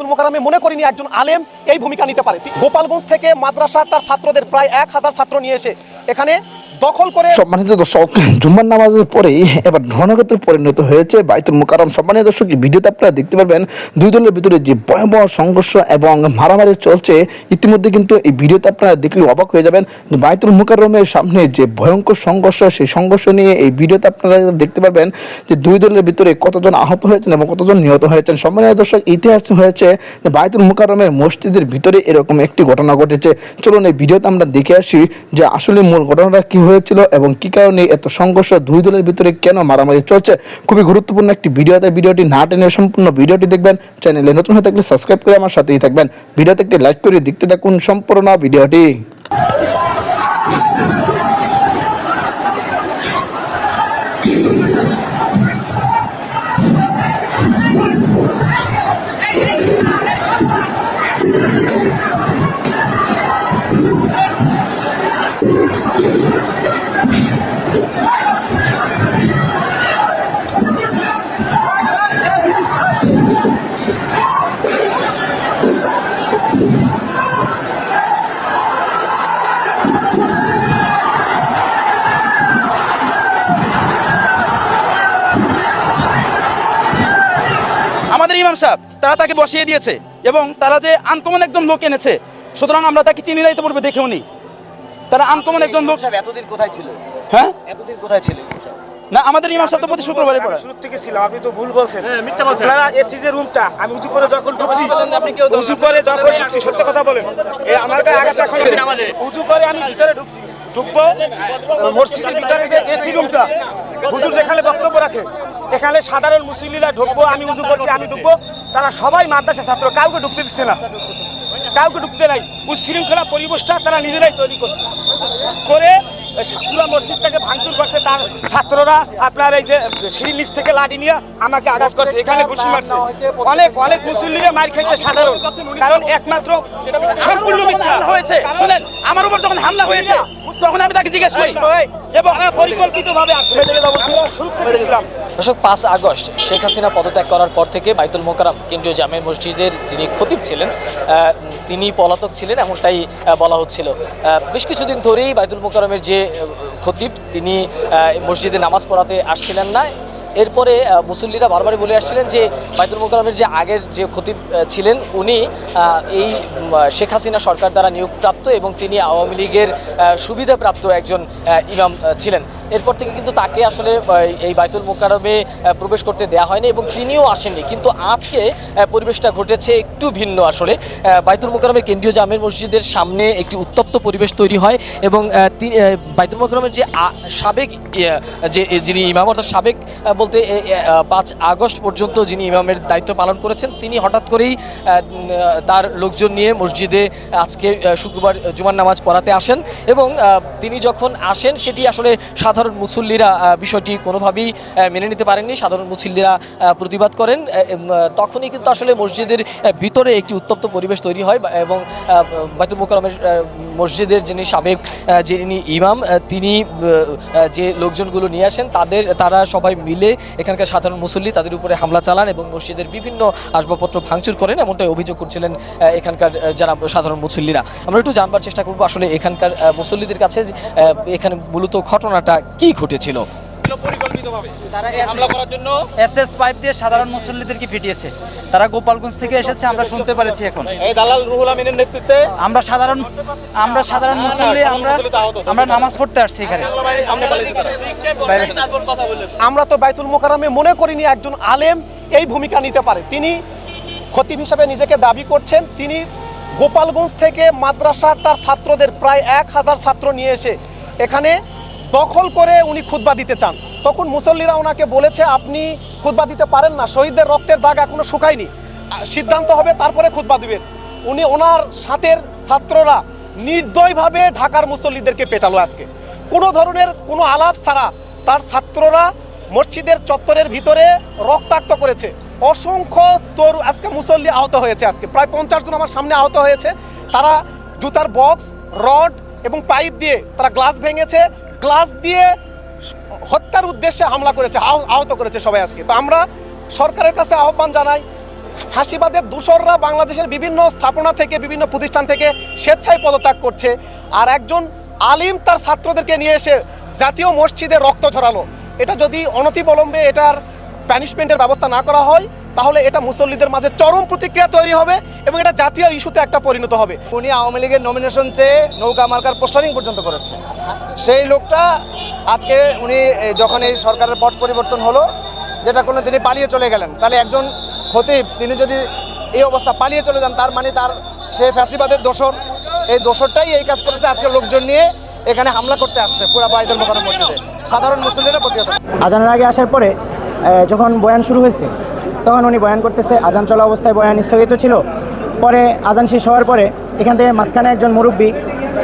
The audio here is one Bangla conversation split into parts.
বাইতুল মোকাররমে মনে করিনি একজন আলেম এই ভূমিকা নিতে পারে। গোপালগঞ্জ থেকে মাদ্রাসার তার ছাত্রদের প্রায় 1000 ছাত্র নিয়ে এসে এখানে দখল করে। সম্মানিত দর্শক, জুম্মার নামাজের পরেই এবার রণক্ষেত্রে পরিণত হয়েছে বাইতুল মোকাররম। সম্মানিত দর্শক, এই ভিডিওতে আপনারা দেখতে পারবেন দুই দলের ভিতরে যে ভয়াবহ সংঘর্ষ এবং মারামারি চলছে। ইতিমধ্যে কিন্তু এই ভিডিওতে আপনারা দেখলে অবাক হয়ে যাবেন। বাইতুল মোকাররমের সামনে যে ভয়ঙ্কর সংঘর্ষ, সেই সংঘর্ষ নিয়ে এই ভিডিওতে আপনারা দেখতে পারবেন যে দুই দলের ভিতরে কতজন আহত হয়েছেন এবং কতজন নিহত হয়েছেন। সম্মানিত দর্শক, ইতিহাস হয়েছে যে বাইতুল মোকাররমের মসজিদের ভিতরে এরকম একটি ঘটনা ঘটেছে। চলুন এই ভিডিওতে আমরা দেখে আসি যে আসলে মূল ঘটনাটা কি হয়েছিল এবং কি কারণে এত সংঘর্ষ, দুই দলের ভিতরে কেন মারামারি চলছে। খুবই গুরুত্বপূর্ণ একটি ভিডিওতে, ভিডিওটি না টেনে সম্পূর্ণ ভিডিওটি দেখবেন। চ্যানেলে নতুন হয়ে থাকলে সাবস্ক্রাইব করে আমার সাথেই থাকবেন। ভিডিওতে একটি লাইক করে দেখতে থাকুন সম্পূর্ণ ভিডিওটি। আমাদের ইমাম সাহেব তারা তাকে বসিয়ে দিয়েছে এবং তারা যে আনকমন একজন লোক এনেছে, সুতরাং আমরা তাকে চিনি নাই তো পূর্বে দেখেও নি। তারা আনকমন একজন লোক। এতদিন কোথায় ছিল? হ্যাঁ, এতদিন কোথায় ছিল? না, আমাদের ইমাম সাহেব তো প্রতি শুক্রবারে পড়ে। শুরু থেকে ছিলাম, আপনি তো ভুল বলছেন, মিথ্যা বলছেন। আপনারা এসি যে রুমটা, আমি উজু করে যখন ঢুকছি, উজু করে যখন ঢুকছি, সত্য কথা বলেন, এই আমার গায়ে আঘাত এখন উজু করে আমি ভিতরে ঢুকবো মসজিদের ভিতরে যে এসি রুমটা, হুজুর যেখানে বক্তব্য রাখে, এখানে সাধারণ মুসল্লিরা ঢুকবো, আমি উজু করছি, আমি ঢুকবো, তারা সবাই মাদ্রাসা ছাত্র, কাউকে ঢুকতে দিচ্ছে না, কাউকে ঢুকতে নাই। উচ্ছৃঙ্খলা পরিবেশটা তারা নিজেরাই তৈরি করছে, করে পুরো মসজিদটাকে ভাঙচুর করছে। তার ছাত্ররা আপনার এই যে সিঁড়ির নিচ থেকে লাঠি নিয়ে আমাকে আঘাত করছে, এখানে ঘুষি মারছে। অনেক অনেক মুসল্লিরা মার খাইছে সাধারণ, কারণ একমাত্র সম্পূর্ণ মিথ্যা হয়েছে। শুনেন, আমার উপর যখন হামলা হয়েছে তখন আমি তাকে জিজ্ঞেস করি এবং পরিকল্পিতভাবে আসলে শুরু করেছিলাম। দর্শক, 5 আগস্ট শেখ হাসিনা পদত্যাগ করার পর থেকে বাইতুল মোকাররম কেন্দ্রীয় জামে মসজিদের যিনি খতিব ছিলেন তিনি পলাতক ছিলেন, এমনটাই বলা হচ্ছিল। বেশ কিছুদিন ধরেই বাইতুল মোকাররমের যে খতিব তিনি মসজিদে নামাজ পড়াতে আসছিলেন না। এরপরে মুসল্লিরা বারবারই বলে আসছিলেন যে বাইতুল মোকাররমের যে আগের যে খতিব ছিলেন উনি এই শেখ হাসিনা সরকার দ্বারা নিয়োগপ্রাপ্ত এবং তিনি আওয়ামী লীগের সুবিধাপ্রাপ্ত একজন ইমাম ছিলেন। এরপর থেকে কিন্তু তাকে আসলে এই বাইতুল মোকাররমে প্রবেশ করতে দেওয়া হয়নি এবং তিনিও আসেননি। কিন্তু আজকে পরিবেশটা ঘটেছে একটু ভিন্ন। আসলে বাইতুল মোকাররমের কেন্দ্রীয় জামে মসজিদের সামনে একটি উত্তপ্ত পরিবেশ তৈরি হয় এবং বাইতুল মোকাররমের যে সাবেক যে যিনি ইমাম, অর্থাৎ সাবেক বলতে 5 আগস্ট পর্যন্ত যিনি ইমামের দায়িত্ব পালন করেছেন, তিনি হঠাৎ করেই তার লোকজন নিয়ে মসজিদে আজকে শুক্রবার জুমার নামাজ পড়াতে আসেন এবং তিনি যখন আসেন সেটি আসলে সাধারণ মুসল্লিরা বিষয়টি কোনোভাবেই মেনে নিতে পারেননি। সাধারণ মুসল্লিরা প্রতিবাদ করেন। তখনই কিন্তু আসলে মসজিদের ভিতরে একটি উত্তপ্ত পরিবেশ তৈরি হয় এবং বাইতুল মোকাররমের মসজিদের যিনি সাবেক যিনি ইমাম তিনি যে লোকজনগুলো নিয়ে আসেন তারা সবাই মিলে এখানকার সাধারণ মুসল্লি তাদের উপরে হামলা চালান এবং মসজিদের বিভিন্ন আসবাবপত্র ভাঙচুর করেন, এমনটাই অভিযোগ করছিলেন এখানকার যারা সাধারণ মুসল্লিরা। আমরা একটু জানবার চেষ্টা করবো আসলে এখানকার মুসল্লিদের কাছে এখানে মূলত ঘটনাটা কি ঘটেছিল। এসএস পাইপ দিয়ে সাধারণ মুসল্লিদেরকে পিটিয়েছে। তারা গোপালগঞ্জ থেকে এসেছে, আমরা শুনতে পেরেছি। এখন এই দালাল রুহুল আমিনের নেতৃত্বে আমরা সাধারণ মুসল্লি আমরা নামাজ পড়তে আসছি এখানে। আমরা তো বাইতুল মোকাররমে মনে করিনি একজন আলেম এই ভূমিকা নিতে পারে। তিনি খতিব হিসাবে নিজেকে দাবি করছেন। তিনি গোপালগঞ্জ থেকে মাদ্রাসার তার ছাত্রদের প্রায় 1000 ছাত্র নিয়ে এসে এখানে দখল করে উনি খুতবা দিতে চান। তখন মুসল্লিরা ওনাকে বলেছে, আপনি খুতবা দিতে পারেন না, শহীদদের রক্তের দাগ এখনো শুকায়নি, সিদ্ধান্ত হবে তারপরে খুতবা দিবেন। উনি ওনার সাথের ছাত্ররা নির্দয়ভাবে ঢাকার মুসল্লিদেরকে পেটালো। আজকে কোনো ধরনের কোনো আলাপ ছাড়া তার ছাত্ররা মসজিদের চত্বরের ভিতরে রক্তাক্ত করেছে। অসংখ্য আজকে মুসল্লি আহত হয়েছে। আজকে প্রায় 50 জন আমার সামনে আহত হয়েছে। তারা জুতার বক্স, রড এবং পাইপ দিয়ে তারা গ্লাস ভেঙেছে, গ্লাস দিয়ে হত্যার উদ্দেশ্যে হামলা করেছে, আহত করেছে সবাই আজকে। তো আমরা সরকারের কাছে আহ্বান জানাই, ফাঁসিবাদের দূষররা বাংলাদেশের বিভিন্ন স্থাপনা থেকে বিভিন্ন প্রতিষ্ঠান থেকে স্বেচ্ছায় পদত্যাগ করছে, আর একজন আলিম তার ছাত্রদেরকে নিয়ে এসে জাতীয় মসজিদে রক্ত ঝরালো। এটা যদি অনতিবিলম্বে এটার প্যানিশমেন্টের ব্যবস্থা না করা হয়, তাহলে এটা মুসল্লিদের মাঝে চরম প্রতিক্রিয়া তৈরি হবে এবং এটা জাতীয় ইস্যুতে একটা পরিণত হবে। উনি আওয়ামী লীগের নমিনেশন চেয়ে নৌকা মার্কার পোস্টারিং পর্যন্ত করেছে। সেই লোকটা আজকে উনি যখন এই সরকারের পট পরিবর্তন হলো, যেটা কোনো তিনি পালিয়ে চলে গেলেন, তাহলে একজন খতিব তিনি যদি এই অবস্থা পালিয়ে চলে যান, তার মানে তার সে ফ্যাসিবাদের দোসর, এই দোসরটাই এই কাজ করেছে। আজকে লোকজন নিয়ে এখানে হামলা করতে আসছে পুরা বাইতুল মোকাররম মসজিদে, সাধারণ মুসল্লিরা প্রতিহত। আজানের আগে আসার পরে যখন বয়ান শুরু হয়েছে তখন উনি বয়ান করতেছে, আজান চলা অবস্থায় বয়ান স্থগিত ছিল। পরে আজান শেষ হওয়ার পরে এখান থেকে মাঝখানে একজন মুরব্বী,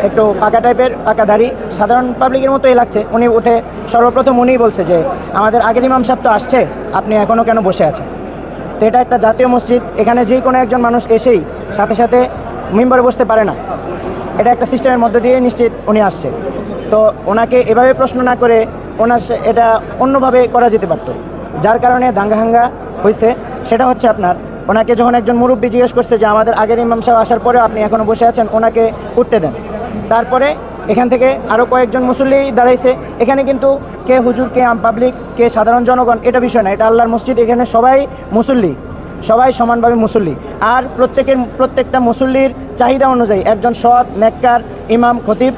একটু পাকা টাইপের, পাকাধারী, সাধারণ পাবলিকের মতোই লাগছে, উনি উঠে সর্বপ্রথম উনিই বলছে যে আমাদের আগের ইমাম সাহেব তো আসছে, আপনি এখনও কেন বসে আছেন? তো এটা একটা জাতীয় মসজিদ, এখানে যে কোনো একজন মানুষ এসেই সাথে সাথে মেম্বারে বসতে পারে না। এটা একটা সিস্টেমের মধ্যে দিয়ে নিশ্চিত উনি আসছে। তো ওনাকে এভাবে প্রশ্ন না করে ওনার এটা অন্যভাবে করা যেতে পারত, যার কারণে দাঙ্গা হয়েছে। সেটা হচ্ছে আপনার ওনাকে যখন একজন মুরব্বী জিজ্ঞেস করছে যে আমাদের আগের ইমাম সাহেব আসার পরেও আপনি এখনও বসে আছেন, ওনাকে উঠতে দেন। তারপরে এখান থেকে আরও কয়েকজন মুসল্লি দাঁড়াইছে। এখানে কিন্তু কে হুজুর, কে আম পাবলিক, কে সাধারণ জনগণ, এটা বিষয় না, এটা আল্লাহর মসজিদ। এখানে সবাই মুসল্লি, সবাই সমানভাবে মুসল্লি। আর প্রত্যেকটা মুসল্লির চাহিদা অনুযায়ী একজন সৎ নেককার ইমাম খতিব।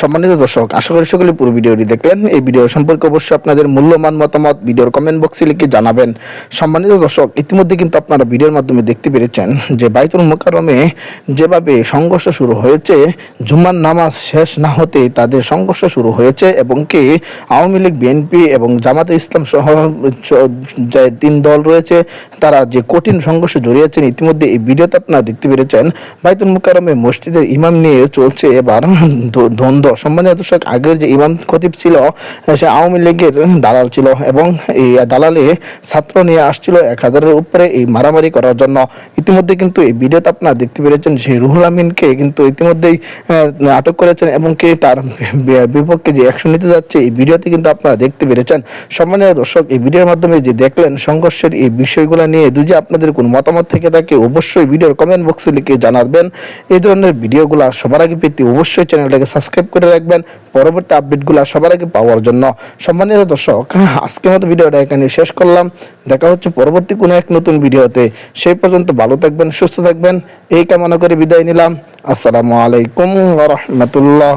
সম্মানিত দর্শক, আশা করি সকলে পুরো ভিডিওটি দেখলেন। এই ভিডিও সম্পর্কে অবশ্যই আপনাদের মূল্যবান মতামত ভিডিওর কমেন্ট বক্সে লিখে জানাবেন। সম্মানিত দর্শক, ইতিমধ্যে কিন্তু আপনারা ভিডিওর মাধ্যমে দেখতে পেরেছেন যে বাইতুল মোকাররমে যেভাবে সংঘর্ষ শুরু হয়েছে, জুম্মার নামাজ শেষ না হতে তাদের সংঘর্ষ শুরু হয়েছে, এবং কি আওয়ামী লীগ, বিএনপি এবং জামাতে ইসলাম সহ যে 3 দল রয়েছে তারা যে কঠিন সংঘর্ষে জড়িয়েছেন। ইতিমধ্যে এই ভিডিওতে আপনারা দেখতে পেরেছেন বাইতুল মোকাররমে মসজিদের ইমাম নিয়ে চলছে এবার দ্বন্দ্ব। সম্মানিত দর্শক, আগের যে ইমাম খতিব ছিল সে আওয়ামী লীগের দালাল ছিল, এবং এই দালালে ছাত্র নিয়ে আসছিল 1000-এর উপরে এই মারামারি করার জন্য। ইতিমধ্যে কিন্তু এই ভিডিওতে আপনারা দেখতে পেরেছেন সেই রুহুল আমিনকে কিন্তু ইতিমধ্যেই আটক করেছেন, এবং কে তার বিপক্ষে যে অ্যাকশন নিতে যাচ্ছে এই ভিডিওতে কিন্তু আপনারা দেখতে পেরেছেন। সম্মানিত দর্শক, এই ভিডিওর মাধ্যমে যে দেখলেন সংঘর্ষের এই বিষয়গুলো নিয়ে যদি আপনাদের কোনো মতামত থেকে থাকে অবশ্যই ভিডিওর কমেন্ট বক্সে লিখে জানাবেন। এই ধরনের ভিডিওগুলো সবার আগে পেতে অবশ্যই চ্যানেলটাকে সাবস্ক্রাইব করে রাখবেন পরবর্তী আপডেটগুলো সবার আগে পাওয়ার জন্য। সম্মানিত দর্শক, আজকের মতো ভিডিওটা এখানে শেষ করলাম। দেখা হচ্ছে পরবর্তী কোনো এক নতুন ভিডিওতে। সেই পর্যন্ত ভালো থাকবেন, সুস্থ থাকবেন, এই কামনা করে বিদায় নিলাম। আসসালামু আলাইকুম ওয়া রাহমাতুল্লাহ।